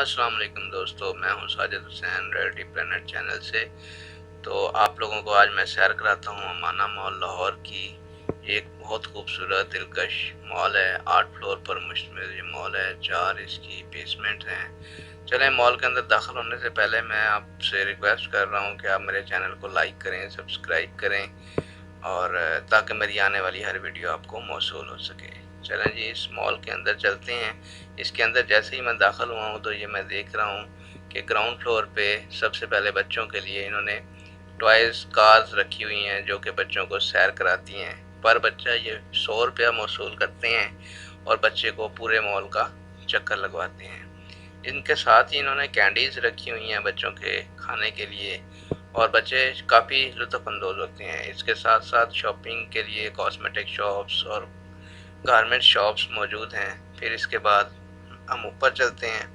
अस्सलाम वालेकुम दोस्तों, मैं हूं Sajid Hussain ready planet channel से। तो आप लोगों को आज मैं सैर कराता हूं अमाना मॉल लाहौर की। एक बहुत खूबसूरत दिलकश मॉल है, 8 फ्लोर पर मुश्तमिल ये मॉल है, 4 इसकी बेसमेंट हैं। चलें मॉल के अंदर दाखिल होने से पहले मैं आपसे रिक्वेस्ट कर रहा हूं कि आप मेरे चैनल को लाइक करें, सब्सक्राइब करें और ताकि मेरी आने वाली हर वीडियो आपको मौसूल हो सके। चलें जी इस मॉल के अंदर चलते हैं। इसके अंदर जैसे ही मैं दाखिल हुआ हूँ तो ये मैं देख रहा हूँ कि ग्राउंड फ्लोर पे सबसे पहले बच्चों के लिए इन्होंने टॉयज़ कार्स रखी हुई हैं जो कि बच्चों को सैर कराती हैं। पर बच्चा ये 100 रुपया मौसूल करते हैं और बच्चे को पूरे मॉल का चक्कर लगवाते हैं। इनके साथ ही इन्होंने कैंडीज़ रखी हुई हैं बच्चों के खाने के लिए और बच्चे काफ़ी लुत्फ़अंदोज़ होते हैं। इसके साथ साथ शॉपिंग के लिए कॉस्मेटिक शॉप्स और गारमेंट शॉप्स मौजूद हैं। फिर इसके बाद हम ऊपर चलते हैं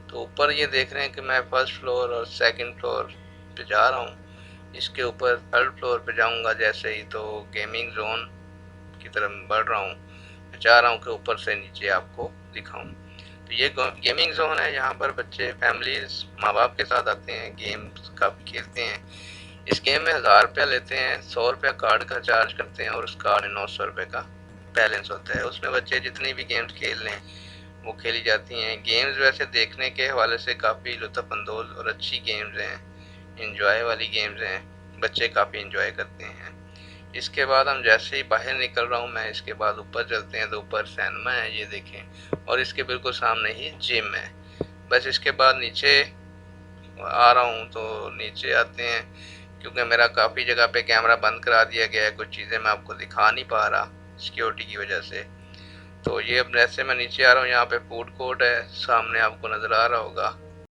तो ऊपर ये देख रहे हैं कि मैं फर्स्ट फ्लोर और सेकंड फ्लोर पे जा रहा हूँ। इसके ऊपर थर्ड फ्लोर पे जाऊँगा जैसे ही तो गेमिंग जोन की तरफ बढ़ रहा हूँ। मैं चाह रहा हूँ कि ऊपर से नीचे आपको दिखाऊँ। तो ये गेमिंग जोन है, यहाँ पर बच्चे फैमिलीज माँ बाप के साथ आते हैं, गेम्स काफ़ी खेलते हैं। इस गेम में 1000 रुपया लेते हैं, 100 रुपया कार्ड का चार्ज करते हैं और उस कार्ड में 900 रुपये का बैलेंस होता है। उसमें बच्चे जितनी भी गेम्स खेल लें वो खेली जाती हैं। गेम्स वैसे देखने के हवाले से काफ़ी लुत्फ़अंदोज़ और अच्छी गेम्स हैं, इंजॉय वाली गेम्स हैं, बच्चे काफ़ी इंजॉय करते हैं। इसके बाद हम जैसे ही बाहर निकल रहा हूँ मैं, इसके बाद ऊपर चलते हैं तो ऊपर सिनेमा है ये देखें और इसके बिल्कुल सामने ही जिम है। बस इसके बाद नीचे आ रहा हूँ तो नीचे आते हैं क्योंकि मेरा काफ़ी जगह पे कैमरा बंद करा दिया गया है, कुछ चीज़ें मैं आपको दिखा नहीं पा रहा सिक्योरिटी की वजह से। तो ये अब जैसे मैं नीचे आ रहा हूँ यहाँ पे फूड कोर्ट है, सामने आपको नज़र आ रहा होगा।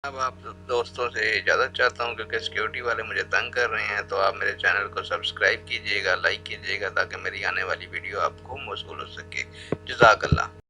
अब आप दोस्तों से इजाज़त चाहता हूँ क्योंकि सिक्योरिटी वाले मुझे तंग कर रहे हैं। तो आप मेरे चैनल को सब्सक्राइब कीजिएगा, लाइक कीजिएगा ताकि मेरी आने वाली वीडियो आपको मौसूल हो सके। जज़ाकल्लाह।